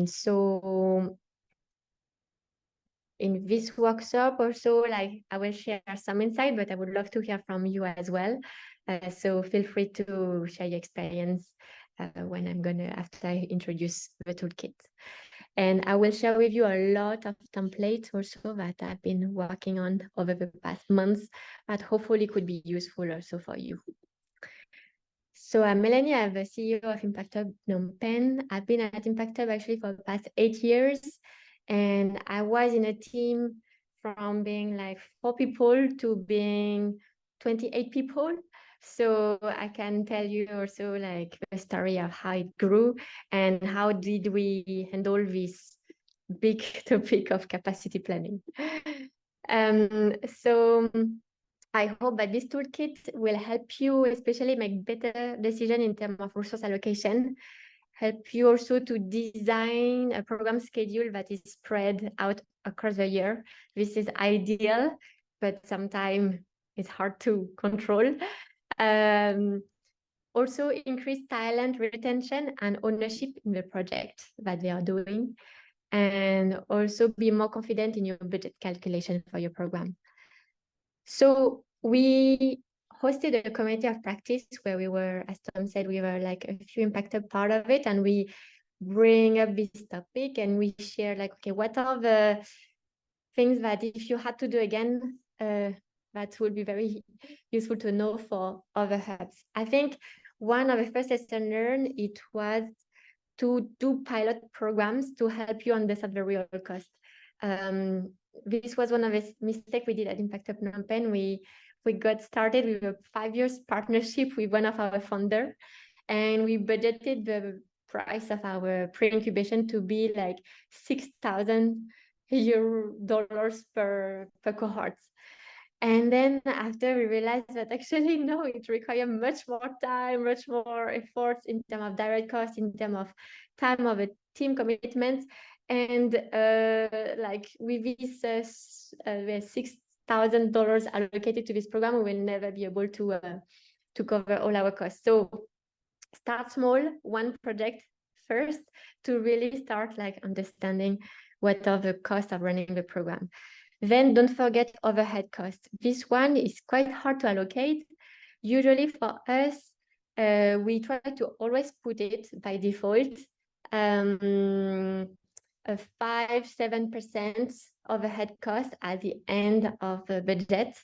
So in this workshop also, like I will share some insight, but I would love to hear from you as well. So feel free to share your experience when after I introduce the toolkit. And I will share with you a lot of templates also that I've been working on over the past months that hopefully could be useful also for you. So I'm Melanie, I'm the CEO of ImpactHub Phnom Penh. I've been at ImpactHub actually for the past 8 years. And I was in a team from being like 4 people to being 28 people. So I can tell you also like the story of how it grew and how did we handle this big topic of capacity planning. So I hope that this toolkit will help you especially make better decisions in terms of resource allocation, help you also to design a program schedule that is spread out across the year. This is ideal, but sometimes it's hard to control. Also increase talent retention and ownership in the project that they are doing, and also be more confident in your budget calculation for your program. So we hosted a committee of practice where we were, as Tom said, we were like a few impacted part of it, and we bring up this topic and we share like, okay, what are the things that if you had to do again, that would be very useful to know for other hubs. I think one of the first lessons learned, it was to do pilot programs to help you understand the real cost. This was one of the mistakes we did at ImpactHub Phnom Penh. We got started with a 5 years partnership with one of our founders, and we budgeted the price of our pre-incubation to be like $6,000 per cohort. And then after we realized that actually, no, it requires much more time, much more efforts in terms of direct costs, in terms of time of a team commitment. And like with this $6,000 allocated to this program, we will never be able to cover all our costs. So start small, one project first, to really start like understanding what are the costs of running the program. Then don't forget overhead costs. This one is quite hard to allocate. Usually for us, we try to always put it by default, a 5-7% overhead cost at the end of the budget.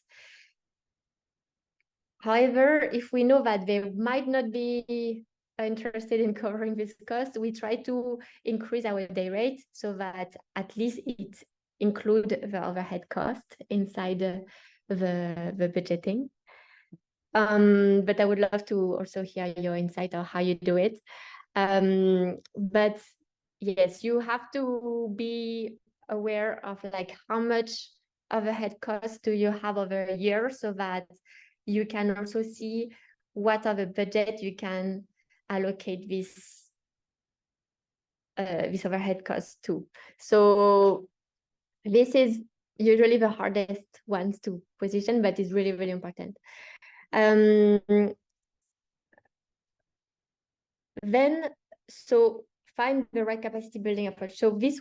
However, if we know that they might not be interested in covering this cost, we try to increase our day rate so that at least it include the overhead cost inside the budgeting. But I would love to also hear your insight on how you do it. But yes, you have to be aware of like how much overhead costs do you have over a year, so that you can also see what are the budget you can allocate this overhead costs to. So this is usually the hardest ones to position, but it's really, really important. Then, so find the right capacity building approach. So this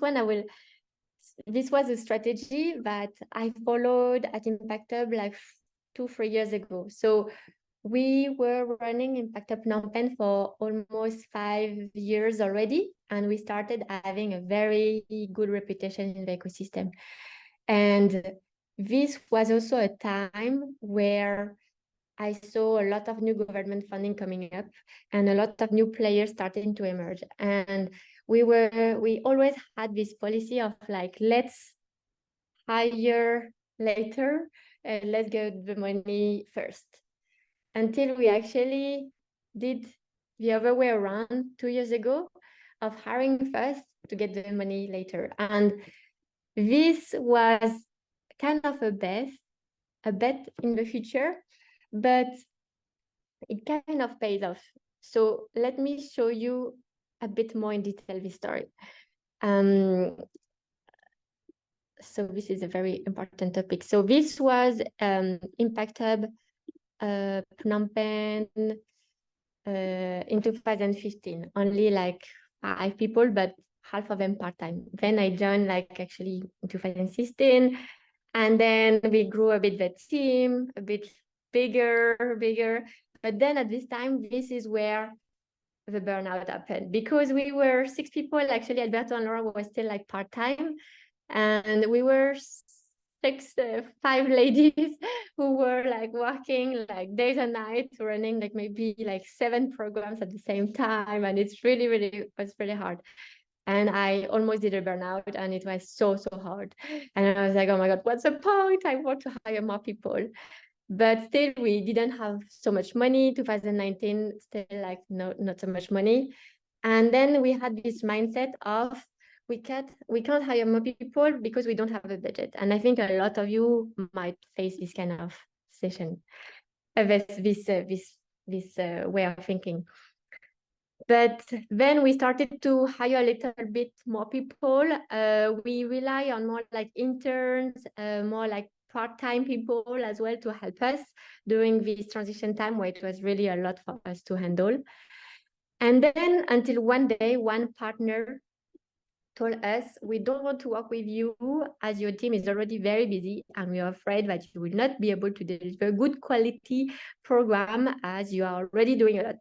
was a strategy that I followed at ImpactHub like 2-3 years ago. So we were running ImpactHub Phnom Penh for almost 5 years already, and we started having a very good reputation in the ecosystem. And this was also a time where I saw a lot of new government funding coming up and a lot of new players starting to emerge. And we always had this policy of like, let's hire later and let's get the money first. Until we actually did the other way around 2 years ago, of hiring first to get the money later. And this was kind of a bet in the future, but it kind of pays off. So let me show you a bit more in detail this story. So this is a very important topic. So this was ImpactHub Phnom Penh in 2015. Only like 5 people, but half of them part-time. Then I joined like actually in 2016. And then we grew a bit the team, a bit bigger. But then at this time, this is where the burnout happened, because we were 6 people. Actually, Alberto and Laura was still like part-time. And we were 5 ladies who were like working like days and nights, running like maybe like 7 programs at the same time. And it's really was really hard. And I almost did a burnout, and it was so hard. And I was like, oh my God, what's the point? I want to hire more people. But still, we didn't have so much money. 2019, still like not so much money. And then we had this mindset of we can't hire more people because we don't have a budget. And I think a lot of you might face this kind of session, this way of thinking. But then we started to hire a little bit more people. We rely on more like interns, more like part-time people as well to help us during this transition time where it was really a lot for us to handle. And then until one day, one partner told us, we don't want to work with you as your team is already very busy, and we are afraid that you will not be able to deliver a good quality program as you are already doing a lot.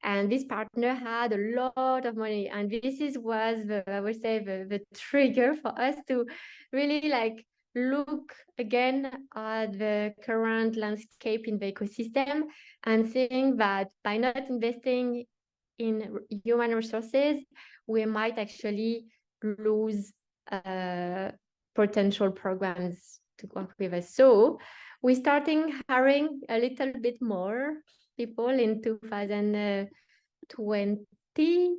And this partner had a lot of money. And was the trigger for us to really like look again at the current landscape in the ecosystem and seeing that by not investing in human resources, we might actually lose potential programs to work with us. So we starting hiring a little bit more people in 2020,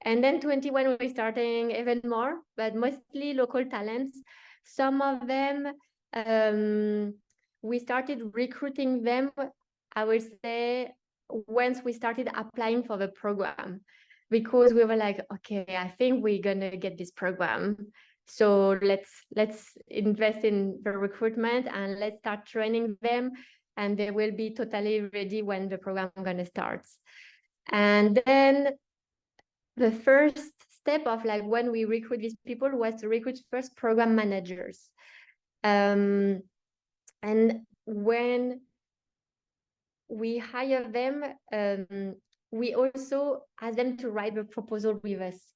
and then 21 we're starting even more, but mostly local talents. Some of them we started recruiting them, I would say, once we started applying for the program, because we were like, okay, I think we're gonna get this program, so let's invest in the recruitment and let's start training them, and they will be totally ready when the program gonna start. And then the first step of like when we recruit these people was to recruit first program managers. And when we hire them, we also ask them to write the proposal with us.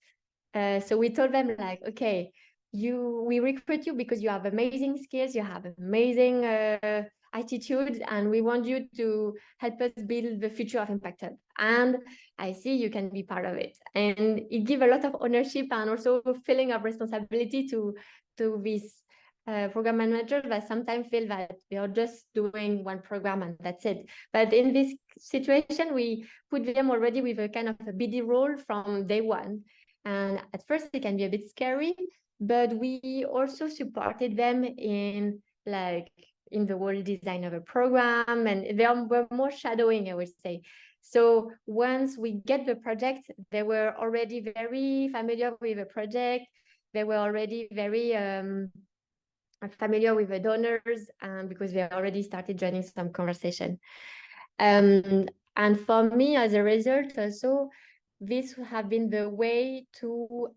So we told them like, okay, we recruit you because you have amazing skills, you have amazing attitude, and we want you to help us build the future of ImpactHub. And I see you can be part of it. And it gives a lot of ownership and also a feeling of responsibility to this program managers that sometimes feel that they are just doing one program and that's it. But in this situation, we put them already with a kind of a BD role from day one. And at first it can be a bit scary, but we also supported them in the whole design of a program, and they were more shadowing, I would say. So once we get the project, they were already very familiar with the project. They were already very familiar with the donors, because they already started joining some conversation. And for me, as a result, also, this have been the way to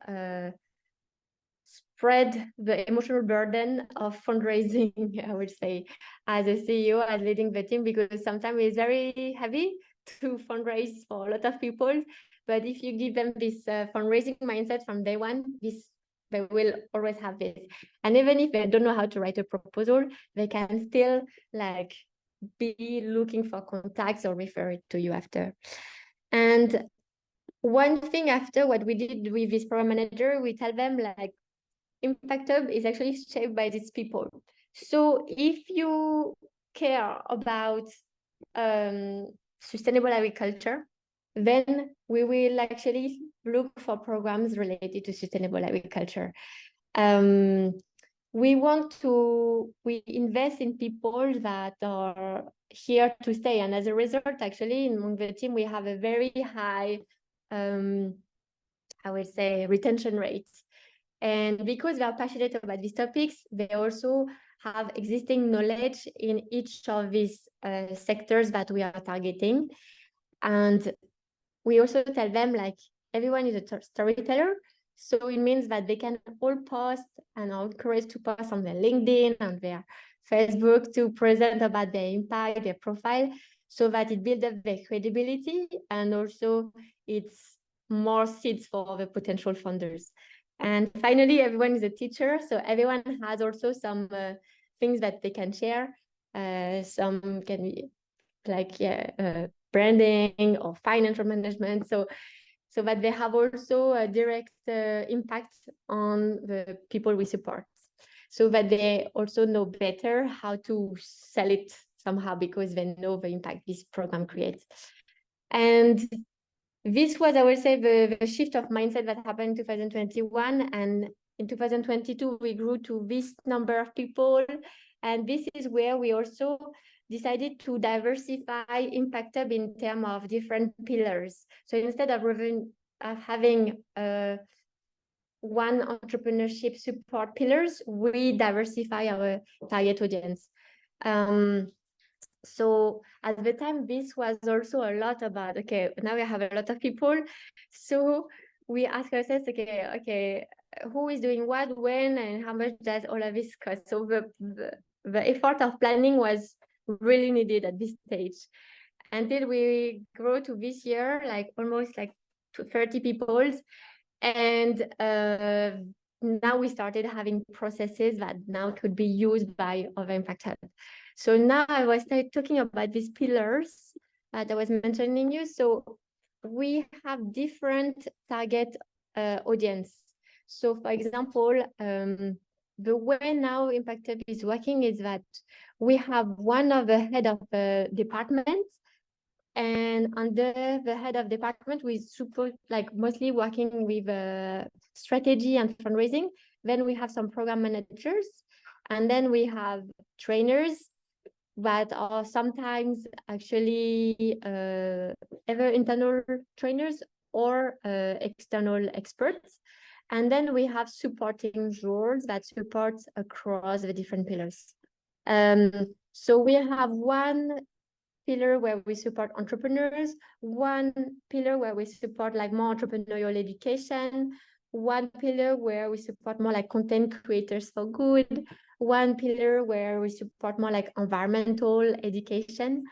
spread the emotional burden of fundraising, I would say, as a CEO, as leading the team, because sometimes it's very heavy to fundraise for a lot of people. But if you give them this fundraising mindset from day one, they will always have this. And even if they don't know how to write a proposal, they can still like be looking for contacts or refer it to you after. And one thing after what we did with this program manager, we tell them like, ImpactHub is actually shaped by these people. So if you care about sustainable agriculture, then we will actually look for programs related to sustainable agriculture. We invest in people that are here to stay. And as a result, actually, among the team, we have a very high, I would say, retention rate. And because they are passionate about these topics, they also have existing knowledge in each of these sectors that we are targeting. And we also tell them like, everyone is a storyteller. So it means that they can all post and are encouraged to post on their LinkedIn and their Facebook to present about their impact, their profile, so that it builds up their credibility, and also it's more seeds for the potential funders. And finally, everyone is a teacher, so everyone has also some things that they can share. Some can be like branding or financial management. So that they have also a direct impact on the people we support, so that they also know better how to sell it somehow, because they know the impact this program creates. And this was, I would say, the shift of mindset that happened in 2021. And in 2022, we grew to this number of people. And this is where we also decided to diversify Impact Hub in terms of different pillars. So instead of having one entrepreneurship support pillars, we diversify our target audience. So at the time, this was also a lot about, okay, now we have a lot of people. So we ask ourselves, okay, who is doing what, when, and how much does all of this cost? So the effort of planning was really needed at this stage, until we grow to this year, like almost like 30 people. And now we started having processes that now could be used by other Impact Hub. So now I was talking about these pillars that I was mentioning you. So we have different target audience. So for example, the way now Impact Hub is working is that we have one of the head of department, and under the head of department, we support like mostly working with strategy and fundraising. Then we have some program managers, and then we have trainers that are sometimes actually either internal trainers or external experts. And then we have supporting roles that support across the different pillars. So we have one pillar where we support entrepreneurs, one pillar where we support like more entrepreneurial education, one pillar where we support more like content creators for good, one pillar where we support more like environmental education.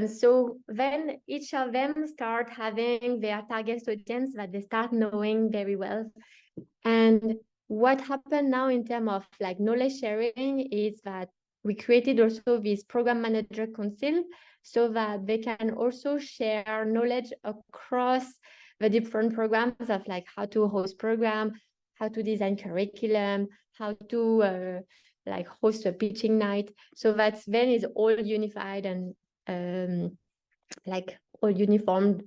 So then each of them start having their target audience that they start knowing very well. And what happened now in terms of like knowledge sharing is that we created also this program manager council, so that they can also share knowledge across the different programs of like how to host program, how to design curriculum, how to like host a pitching night. So that then is all unified and like all uniformed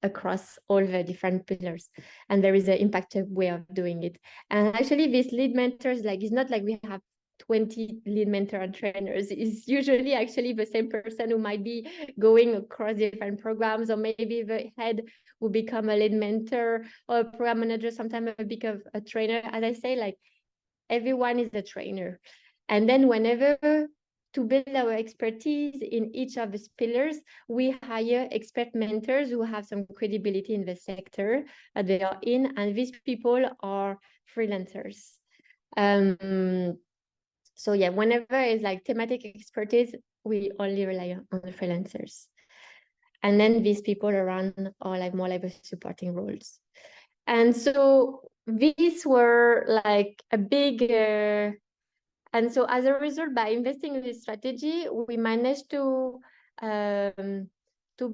across all the different pillars, and there is an impacted way of doing it. And actually these lead mentors, like it's not like we have 20 lead mentor and trainers. It's usually actually the same person who might be going across different programs, or maybe the head will become a lead mentor or a program manager, sometimes become a trainer. As I say, like everyone is a trainer. And then whenever to build our expertise in each of these pillars, we hire expert mentors who have some credibility in the sector that they are in, and these people are freelancers. So yeah, whenever it's like thematic expertise, we only rely on the freelancers. And then these people around are like more like the supporting roles. And so these were like a big and so as a result, by investing in this strategy, we managed to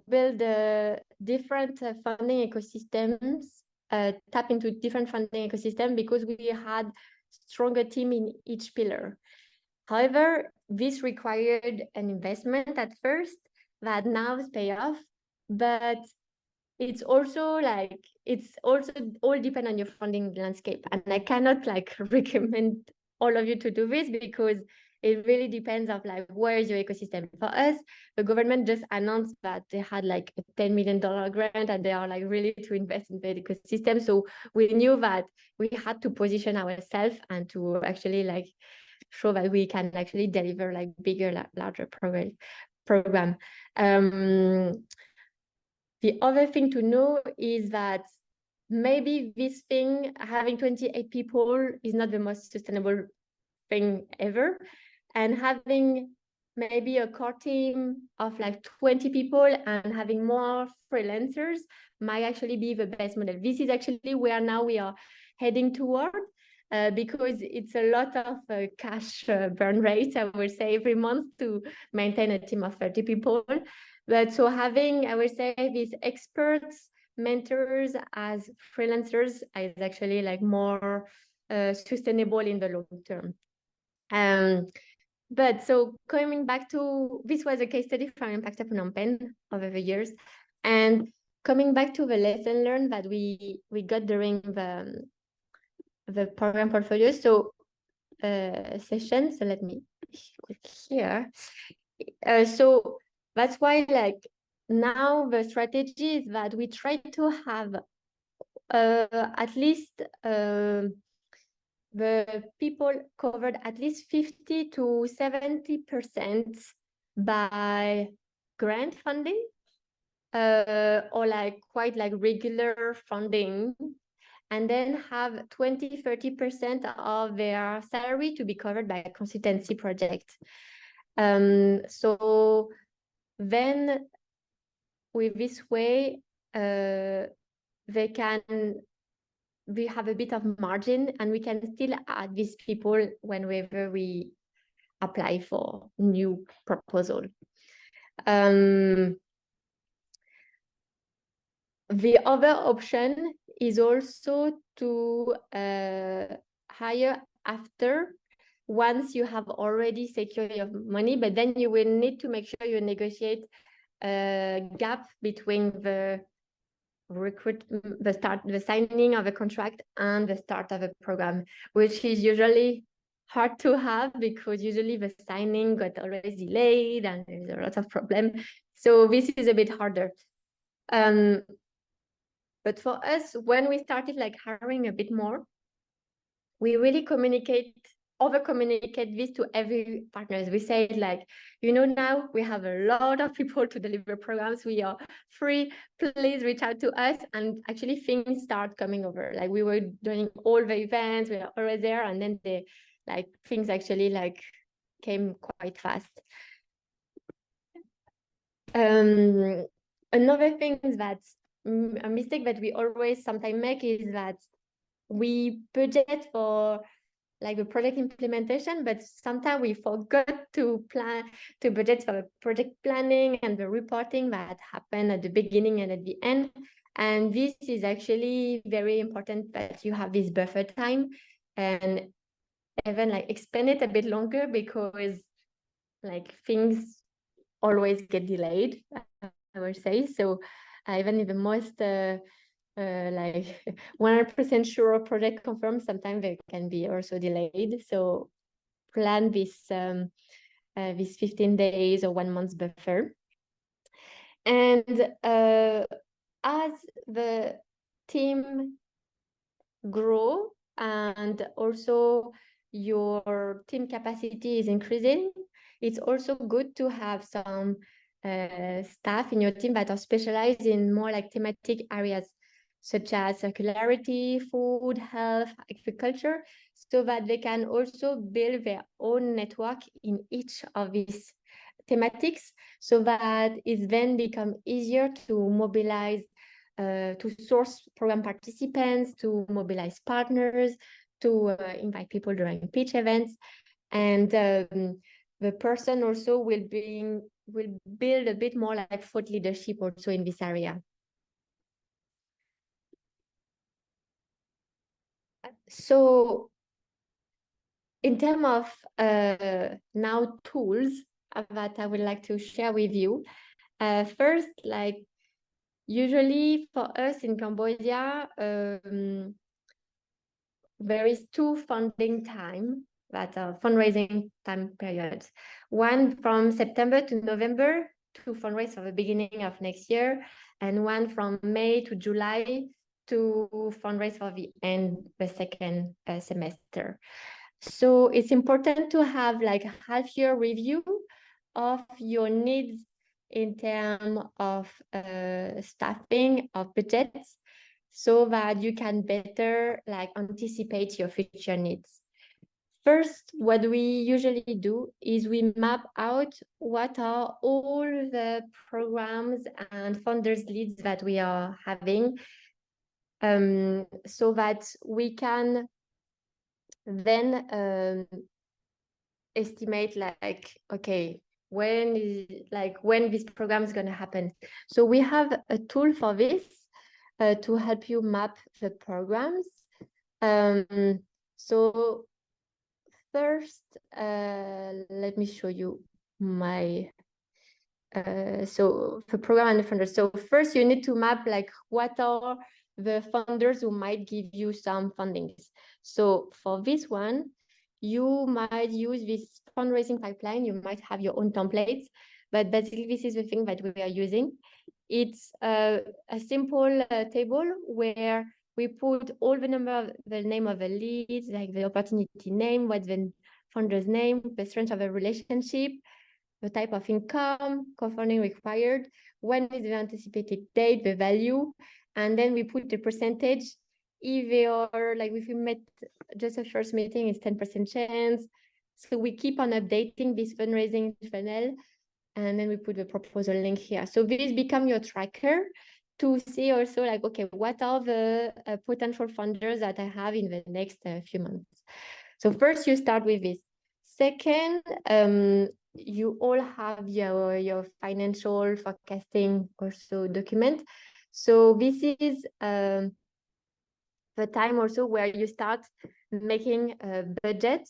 build different funding ecosystems, tap into different funding ecosystem, because we had stronger team in each pillar. However, this required an investment at first that now pay off, but it's also all depend on your funding landscape, and I cannot like recommend all of you to do this, because it really depends of like where is your ecosystem. For us, the government just announced that they had like a $10 million grant, and they are like really to invest in the ecosystem. So we knew that we had to position ourselves and to actually like show that we can actually deliver like bigger, larger program. The other thing to know is that maybe this thing, having 28 people is not the most sustainable thing ever. And having maybe a core team of like 20 people and having more freelancers might actually be the best model. This is actually where now we are heading toward, because it's a lot of cash burn rate, I would say, every month to maintain a team of 30 people. But so having, I would say, these experts, mentors as freelancers is actually like more sustainable in the long term. But so coming back to, this was a case study from Impact Up Phnom Penh over the years. And coming back to the lesson learned that we got during the program portfolio. So session, so let me click here. So that's why like now the strategy is that we try to have at least the people covered at least 50 to 70% by grant funding, or like quite like regular funding, and then have 20-30% of their salary to be covered by a consultancy project. So then with this way, we have a bit of margin, and we can still add these people whenever we apply for new proposal. The other option is also to hire after, once you have already secured your money, but then you will need to make sure you negotiate a gap between the signing of a contract and the start of a program, which is usually hard to have because usually the signing got always delayed and there's a lot of problem. So this is a bit harder. But for us, when we started like hiring a bit more, we really over-communicate this to every partners. We say like, now we have a lot of people to deliver programs. We are free. Please reach out to us. And actually things start coming over. Like we were doing all the events, we are already there. And then things actually like came quite fast. Another thing is that a mistake that we always sometimes make is that we budget for like the project implementation, but sometimes we forgot to budget for the project planning and the reporting that happen at the beginning and at the end. And this is actually very important that you have this buffer time, and even like explain it a bit longer, because like things always get delayed, I would say. So even if the most like 100% sure project confirmed, sometimes they can be also delayed. So plan this 15 days or 1 month buffer. And as the team grow and also your team capacity is increasing, it's also good to have some staff in your team that are specialized in more like thematic areas, such as circularity, food, health, agriculture, so that they can also build their own network in each of these thematics, so that it then becomes easier to mobilize, to source program participants, to mobilize partners, to invite people during pitch events. And the person also will build a bit more like thought leadership also in this area. So in terms of now tools that I would like to share with you, first, like usually for us in Cambodia, there is 2 funding time that are fundraising time periods. One from September to November to fundraise for the beginning of next year, and one from May to July to fundraise for the end, the second semester. So it's important to have like a half-year review of your needs in terms of staffing, of budgets, so that you can better like anticipate your future needs. First, what we usually do is we map out what are all the programs and funders leads that we are having, so that we can then estimate like, okay, when this program is going to happen. So we have a tool for this to help you map the programs. So first, let me show you my, so for program and the funders. So first you need to map like what are the funders who might give you some fundings. So for this one, you might use this fundraising pipeline. You might have your own templates, but basically this is the thing that we are using. It's a simple table where we put all the the name of the leads, like the opportunity name, what's the funder's name, the strength of the relationship, the type of income, co-funding required, when is the anticipated date, the value, and then we put the percentage. If they are like, if we met just a first meeting, it's 10% chance. So we keep on updating this fundraising funnel, and then we put the proposal link here. So this become your tracker to see also like, okay, what are the potential funders that I have in the next few months. So first you start with this. Second, you all have your financial forecasting also document. So this is the time also where you start making a budget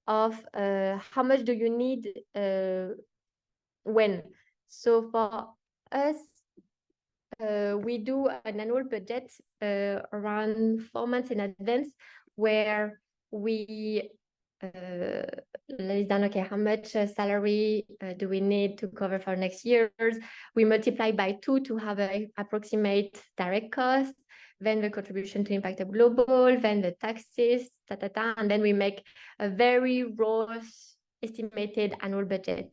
of how much do you need when. So for us, we do an annual budget around 4 months in advance, where we lay down, okay, how much salary do we need to cover for next years? We multiply by 2 to have an approximate direct cost, then the contribution to Impact Hub Global, then the taxes, and then we make a very raw estimated annual budget.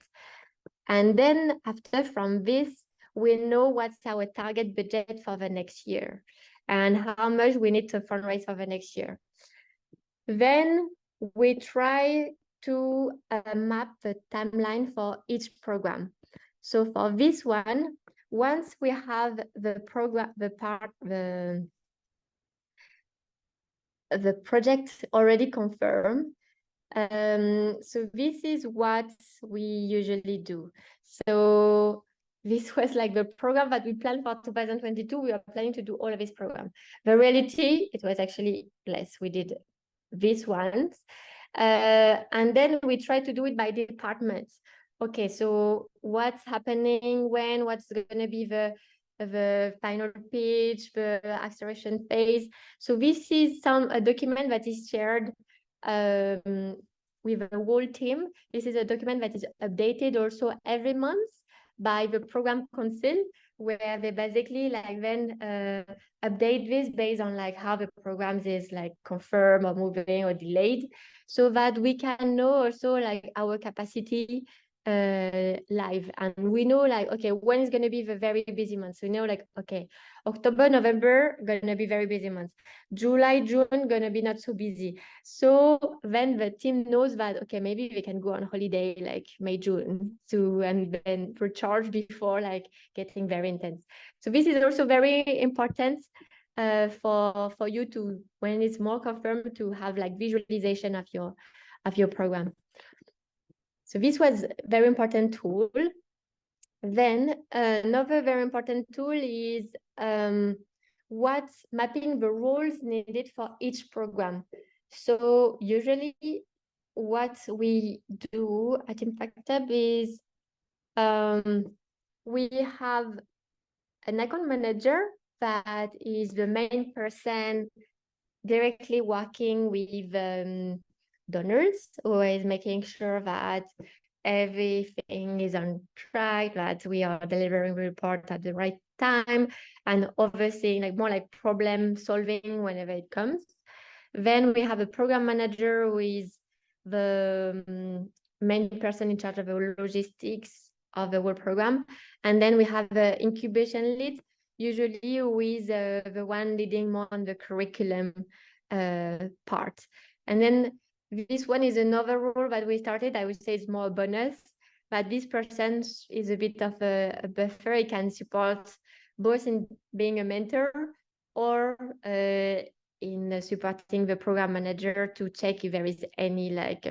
And then after, from this, we know what's our target budget for the next year and how much we need to fundraise for the next year. Then we try to map the timeline for each program. So for this one, once we have the program, the project already confirmed, so this is what we usually do. So this was like the program that we planned for 2022. We are planning to do all of this program. The reality, it was actually less. We did these ones. And then we try to do it by departments. Okay, so what's happening when, what's going to be the final pitch, the acceleration phase. So this is a document that is shared with the whole team. This is a document that is updated also every month by the program council, where they basically like then update this based on like how the programs is like confirmed or moving or delayed, so that we can know also like our capacity live. And we know like, okay, when is going to be the very busy months. We know like, okay, October, November, going to be very busy months. July, June, going to be not so busy. So then the team knows that, okay, maybe we can go on holiday like May, June, and then recharge before like getting very intense. So this is also very important for you to, when it's more confirmed, to have like visualization of your program. So this was a very important tool. Then another very important tool is what's mapping the roles needed for each program. So usually what we do at Impact Hub is we have an account manager that is the main person directly working with donors, who is making sure that everything is on track, that we are delivering the report at the right time, and overseeing like more like problem solving whenever it comes. Then we have a program manager who is the main person in charge of the logistics of the whole program. And then we have the incubation lead. usually with the one leading more on the curriculum part. And then this one is another role that we started. I would say it's more a bonus, but this person is a bit of a buffer. He can support both in being a mentor or in supporting the program manager to check if there is any like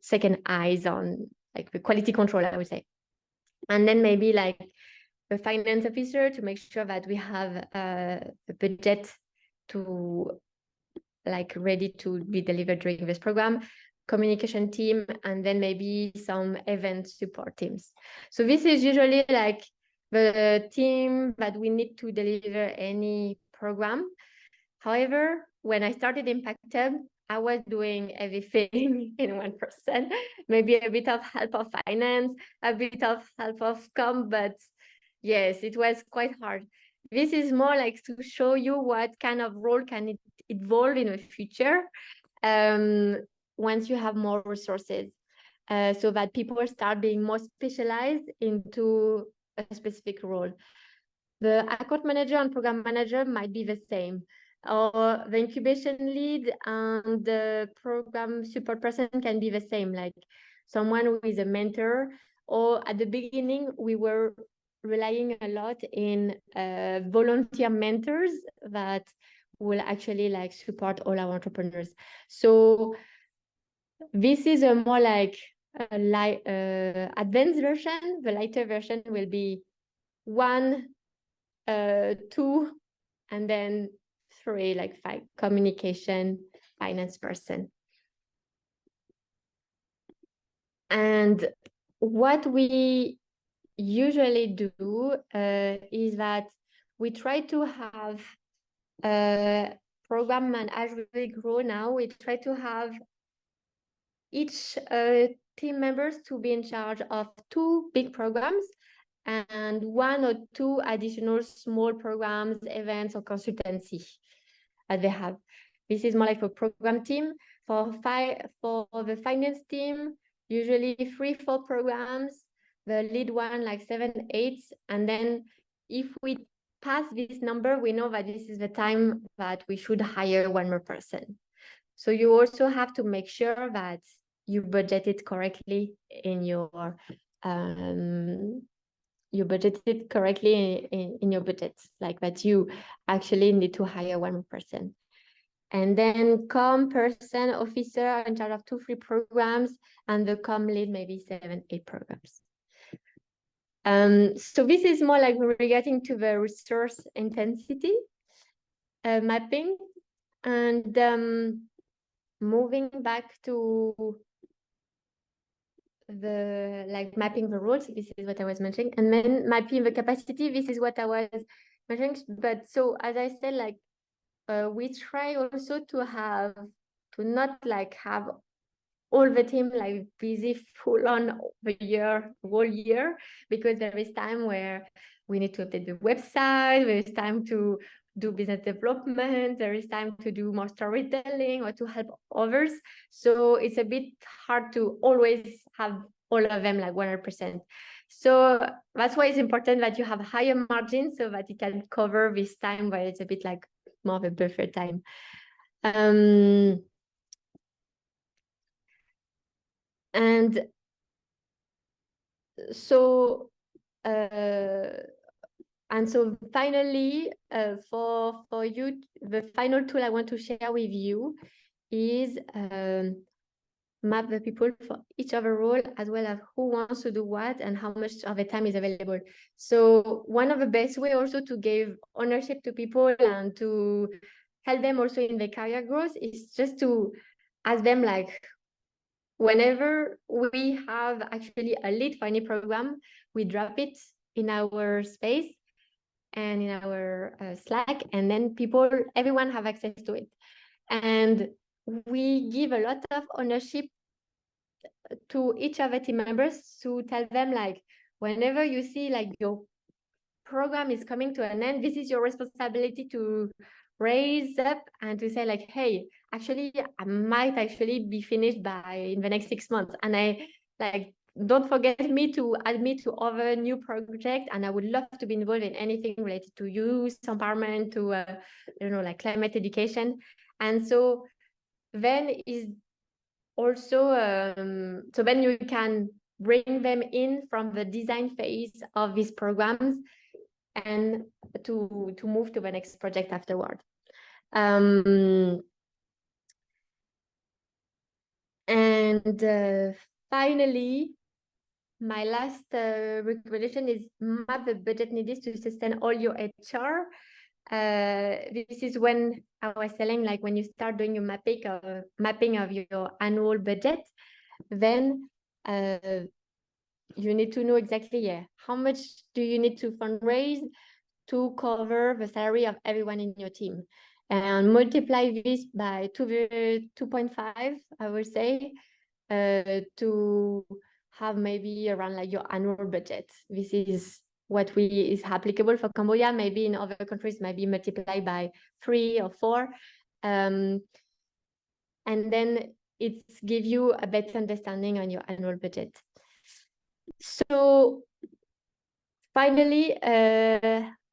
second eyes on like the quality control, I would say. And then maybe like a finance officer to make sure that we have a budget to like ready to be delivered during this program, communication team, and then maybe some event support teams. So this is usually like the team that we need to deliver any program. However, when I started Impact Hub, I was doing everything in 1%, maybe a bit of help of finance, a bit of help of com, but yes, it was quite hard. This is more like to show you what kind of role can it evolve in the future once you have more resources, so that people start being more specialized into a specific role. The account manager and program manager might be the same, or the incubation lead and the program support person can be the same, like someone who is a mentor. Or at the beginning, we were relying a lot in volunteer mentors that will actually like support all our entrepreneurs. So this is a more like a light, advanced version. The lighter version will be 1, 2, and then 3, like 5, communication, finance person. And what we usually do is that we try to have a program, and as we grow now, we try to have each team members to be in charge of 2 big programs and 1 or 2 additional small programs, events, or consultancy they have. This is more like a program team. For the finance team, usually 3, 4 programs, the lead one like 7, 8, and then if we pass this number, we know that this is the time that we should hire 1 more person. So you also have to make sure that you budget it correctly in your you budget it correctly in your budget, like that you actually need to hire 1 more person. And then com person, officer in charge of 2, 3 programs, and the com lead maybe 7, 8 programs. So this is more like regarding to the resource intensity mapping. And moving back to the like mapping the roles, this is what I was mentioning, and then mapping the capacity, this is what I was mentioning. But so as I said, like we try also to not like have all the team like busy full on the whole year, because there is time where we need to update the website, there is time to do business development, there is time to do more storytelling or to help others. So it's a bit hard to always have all of them like 100%. So that's why it's important that you have higher margins so that you can cover this time where it's a bit like more of a buffer time. And so finally, for you, the final tool I want to share with you is map the people for each of the role, as well as who wants to do what and how much of the time is available. So one of the best way also to give ownership to people and to help them also in their career growth is just to ask them like, whenever we have actually a lead for any program, we drop it in our space and in our Slack, and then everyone have access to it. And we give a lot of ownership to each of the team members to tell them like, whenever you see like your program is coming to an end, this is your responsibility to raise up and to say like, hey, actually I might actually be finished in the next 6 months, and I like don't forget to add me to other new projects, and I would love to be involved in anything related to youth empowerment, to like climate education. And so then is also so then you can bring them in from the design phase of these programs and to move to the next project afterward. And finally, my last recommendation is map the budget needed to sustain all your HR. This is when I was telling, like, when you start doing your mapping of your annual budget, then you need to know exactly, how much do you need to fundraise to cover the salary of everyone in your team, and multiply this by 2.5, I would say, to have maybe around like your annual budget. This is what is applicable for Cambodia. Maybe in other countries, maybe multiplied by 3 or 4. And then it gives you a better understanding on your annual budget. So finally,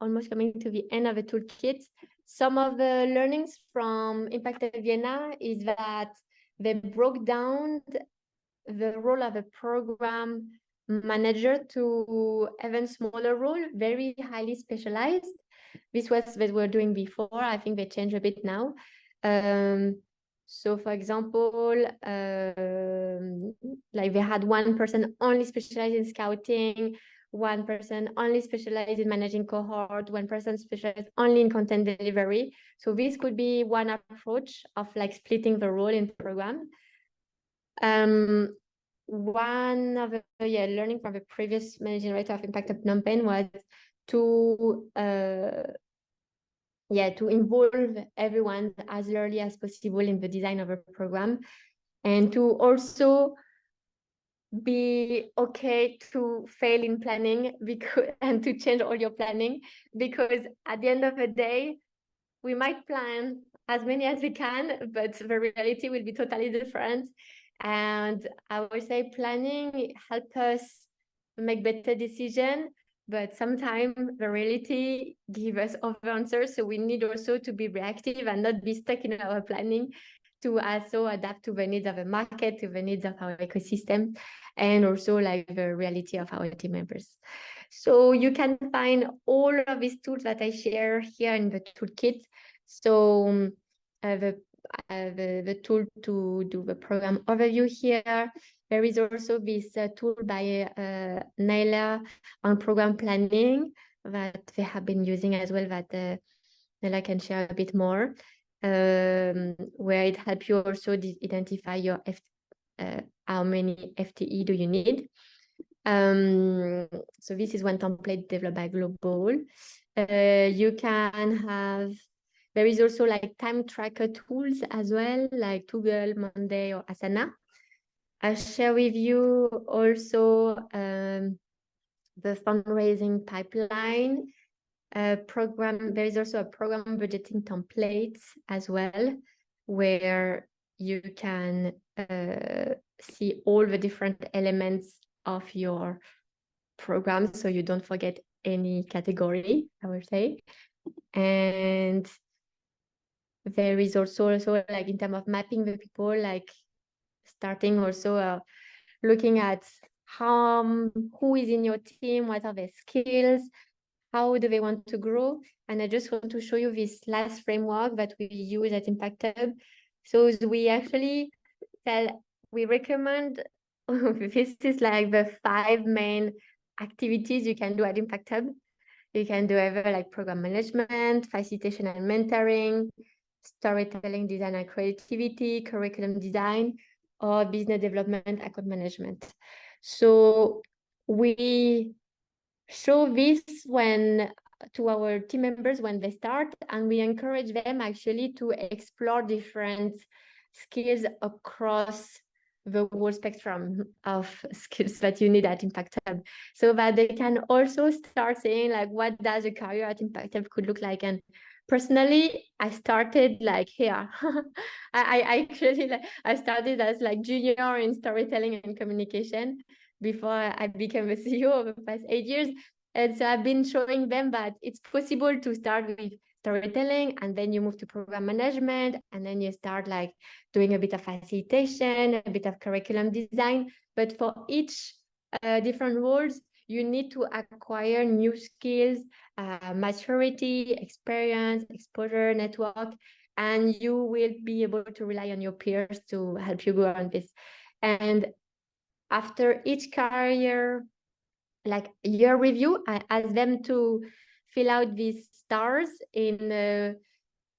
almost coming to the end of the toolkit, some of the learnings from Impacted Vienna is that they broke down the role of a program manager to even smaller role, very highly specialized. This was what we were doing before. I think they changed a bit now. So for example, like they had one person only specialized in scouting, one person only specialized in managing cohort, one person specialized only in content delivery. So this could be one approach of like splitting the role in program. One of the learning from the previous managing director of Impacted Phnom Penh was to involve everyone as early as possible in the design of a program, and to also be okay to fail in planning and to change all your planning, because at the end of the day, we might plan as many as we can, but the reality will be totally different. And I would say planning helps us make better decisions, but sometimes the reality gives us other answers. So we need also to be reactive and not be stuck in our planning, to also adapt to the needs of the market, to the needs of our ecosystem, and also like the reality of our team members. So you can find all of these tools that I share here in the toolkit. So the tool to do the program overview here. There is also this tool by Naila on program planning that they have been using as well, that Naila can share a bit more, where it helps you also identify your how many FTE do you need. So this is one template developed by Global. You can have, there is also like time tracker tools as well, like Toggle, Monday, or Asana. I'll share with you also the fundraising pipeline program. There is also a program budgeting template as well, where you can see all the different elements of your program, so you don't forget any category, I would say. And there is also like in terms of mapping the people, like starting also looking at who is in your team, what are their skills, how do they want to grow. And I just want to show you this last framework that we use at Impact Hub. So we actually we recommend, this is like the 5 main activities you can do at Impact Hub. You can do either like program management, facilitation and mentoring, storytelling, design and creativity, curriculum design, or business development, account management. So we show this to our team members when they start, and we encourage them actually to explore different skills across the whole spectrum of skills that you need at Impact Hub, so that they can also start saying like, what does a career at Impact Hub could look like. And personally, I started like here. I actually I started as like junior in storytelling and communication. before I became a CEO over the past 8 years. And so I've been showing them that it's possible to start with storytelling, and then you move to program management, and then you start like doing a bit of facilitation, a bit of curriculum design. But for each different roles, you need to acquire new skills, maturity, experience, exposure, network, and you will be able to rely on your peers to help you go on this. And after each career, like year review, I ask them to fill out these stars in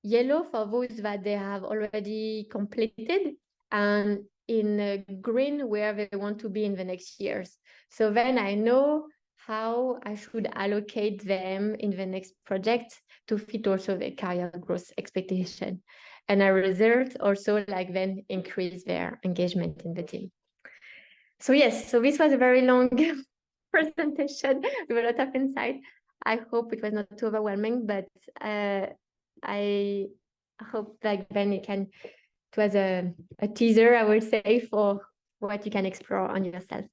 yellow for those that they have already completed, and in green where they want to be in the next years. So then I know how I should allocate them in the next project to fit also the career growth expectation. And a result also like then increase their engagement in the team. So yes, so this was a very long presentation with a lot of insight. I hope it was not too overwhelming, but I hope like then it was a teaser, I would say, for what you can explore on yourself.